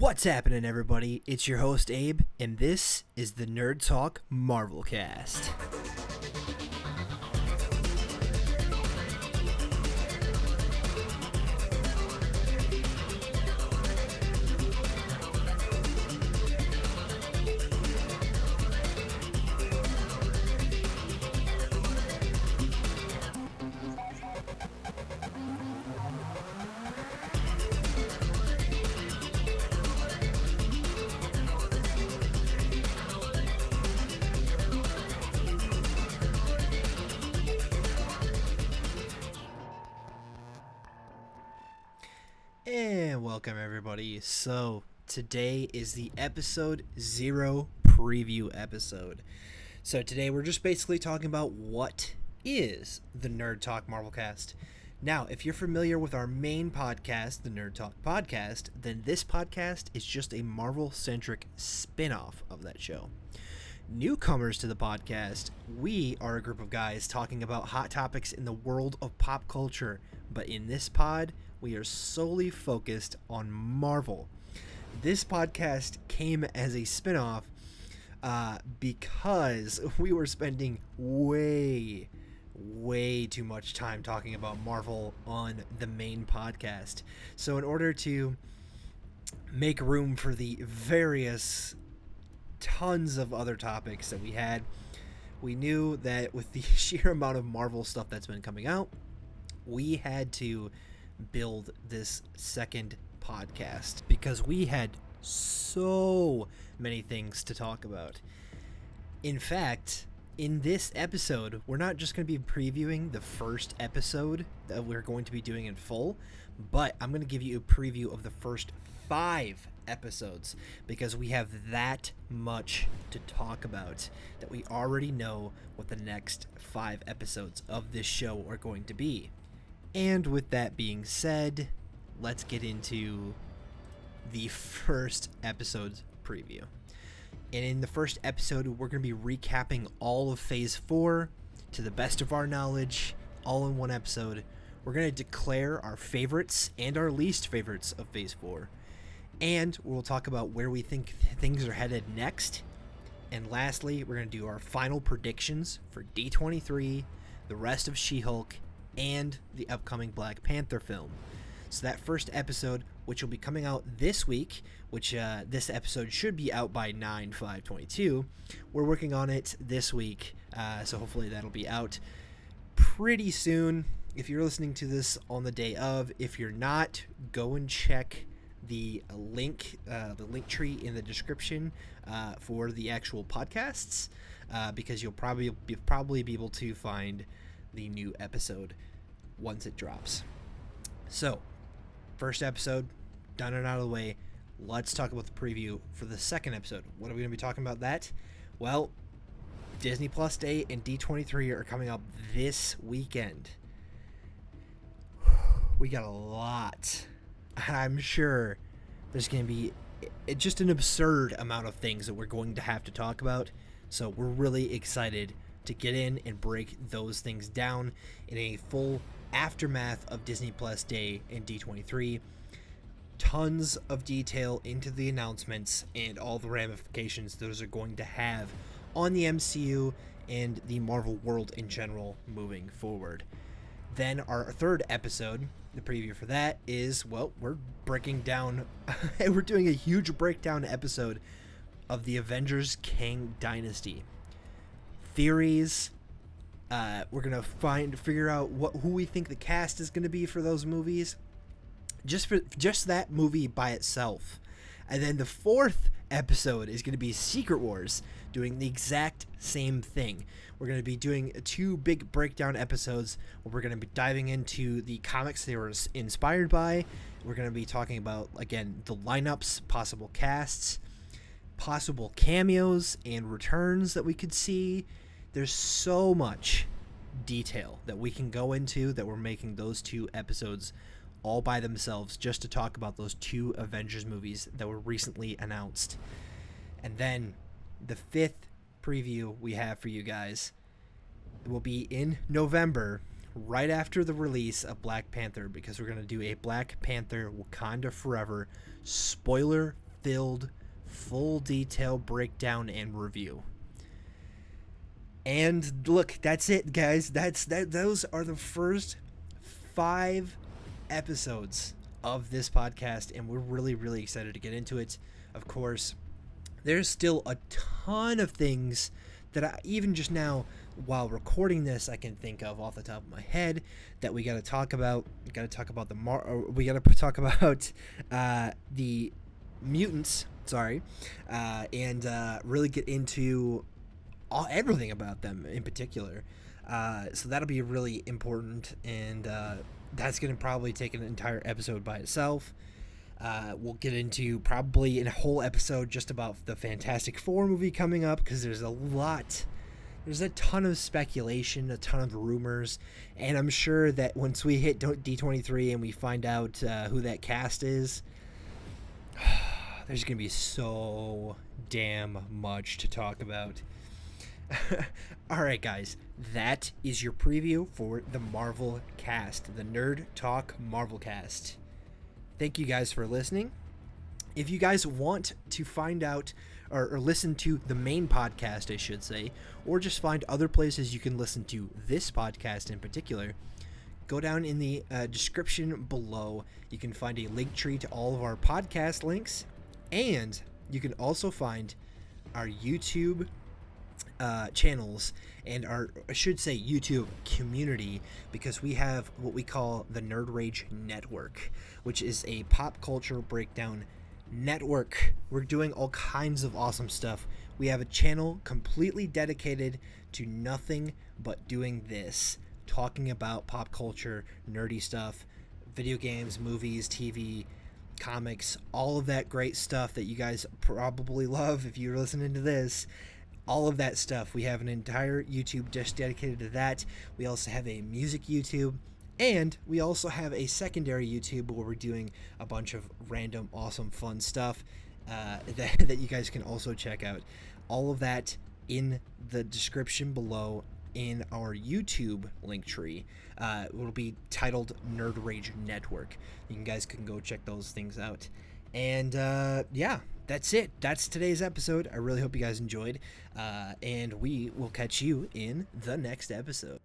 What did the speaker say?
What's happening, everybody? It's your host, Abe, and this is the Nerd Talk Marvel Cast. And welcome, everybody. So today is the episode 0 preview episode. So today we're just basically talking about what is the Nerd Talk Marvel Cast. Now, if you're familiar with our main podcast, the Nerd Talk Podcast, then this podcast is just a Marvel-centric spin-off of that show. Newcomers to the podcast, we are a group of guys talking about hot topics in the world of pop culture, but in this pod, we are solely focused on Marvel. This podcast came as a spin-off because we were spending way too much time talking about Marvel on the main podcast. So in order to make room for the various tons of other topics that we had, we knew that with the sheer amount of Marvel stuff that's been coming out, we had to build this second podcast because we had so many things to talk about. In fact, in this episode, we're not just going to be previewing the first episode that we're going to be doing in full, but I'm going to give you a preview of the first 5 episodes because we have that much to talk about that we already know what the next 5 episodes of this show are going to be. And with that being said, let's get into the first episode's preview. And in the first episode, we're going to be recapping all of Phase 4 to the best of our knowledge, all in one episode. We're going to declare our favorites and our least favorites of Phase 4. And we'll talk about where we think things are headed next. And lastly, we're going to do our final predictions for D23, the rest of She-Hulk, and the upcoming Black Panther film. So that first episode, which will be coming out this week, which this episode should be out by 9/5/22, we're working on it this week, so hopefully that'll be out pretty soon. If you're listening to this on the day of, if you're not, go and check the link tree in the description for the actual podcasts, because you'll probably be able to find the new episode once it drops. So, first episode done and out of the way. Let's talk about the preview for the second episode. What are we going to be talking about that? Well, Disney Plus Day and D23 are coming up this weekend. We got a lot. I'm sure there's going to be just an absurd amount of things that we're going to have to talk about. So we're really excited to get in and break those things down in a full aftermath of Disney Plus Day and D23. Tons of detail into the announcements and all the ramifications those are going to have on the MCU and the Marvel world in general moving forward. Then our third episode, the preview for that is, well, we're breaking down we're doing a huge breakdown episode of the Avengers Kang Dynasty. Theories. We're gonna figure out who we think the cast is gonna be for those movies, just that movie by itself. And then the fourth episode is gonna be Secret Wars, doing the exact same thing. We're gonna be doing 2 big breakdown episodes where we're gonna be diving into the comics they were inspired by. We're gonna be talking about, again, the lineups, possible casts, possible cameos and returns that we could see. There's so much detail that we can go into that we're making those 2 episodes all by themselves just to talk about those 2 Avengers movies that were recently announced. And then the 5th preview we have for you guys will be in November, right after the release of Black Panther, because we're going to do a Black Panther Wakanda Forever spoiler filled, full detail breakdown and review. And look, that's it, guys. Those are the first 5 episodes of this podcast, and we're really, really excited to get into it. Of course, there's still a ton of things that I, even just now while recording this, I can think of off the top of my head that we got to talk about. We got to talk about the mutants. Sorry, and really get into everything about them in particular. So that'll be really important, and that's going to probably take an entire episode by itself. We'll get into probably in a whole episode just about the Fantastic Four movie coming up, because there's a ton of speculation, a ton of rumors, and I'm sure that once we hit D23 and we find out who that cast is, there's going to be so damn much to talk about. Alright, guys, that is your preview for the Marvel cast, the Nerd Talk Marvel cast. Thank you guys for listening. If you guys want to find out or listen to the main podcast, I should say, or just find other places you can listen to this podcast in particular, go down in the description below. You can find a link tree to all of our podcast links, and you can also find our YouTube channels and our, I should say, YouTube community, because we have what we call the Nerd Rage Network, which is a pop culture breakdown network. We're doing all kinds of awesome stuff. We have a channel completely dedicated to nothing but doing this, talking about pop culture, nerdy stuff, video games, movies, TV, comics, all of that great stuff that you guys probably love if you're listening to this. All of that stuff. We have an entire YouTube just dedicated to that. We also have a music YouTube, and we also have a secondary YouTube where we're doing a bunch of random, awesome, fun stuff that you guys can also check out. All of that in the description below in our YouTube link tree. It will be titled Nerd Rage Network. You guys can go check those things out. And yeah, that's it. That's today's episode. I really hope you guys enjoyed. And we will catch you in the next episode.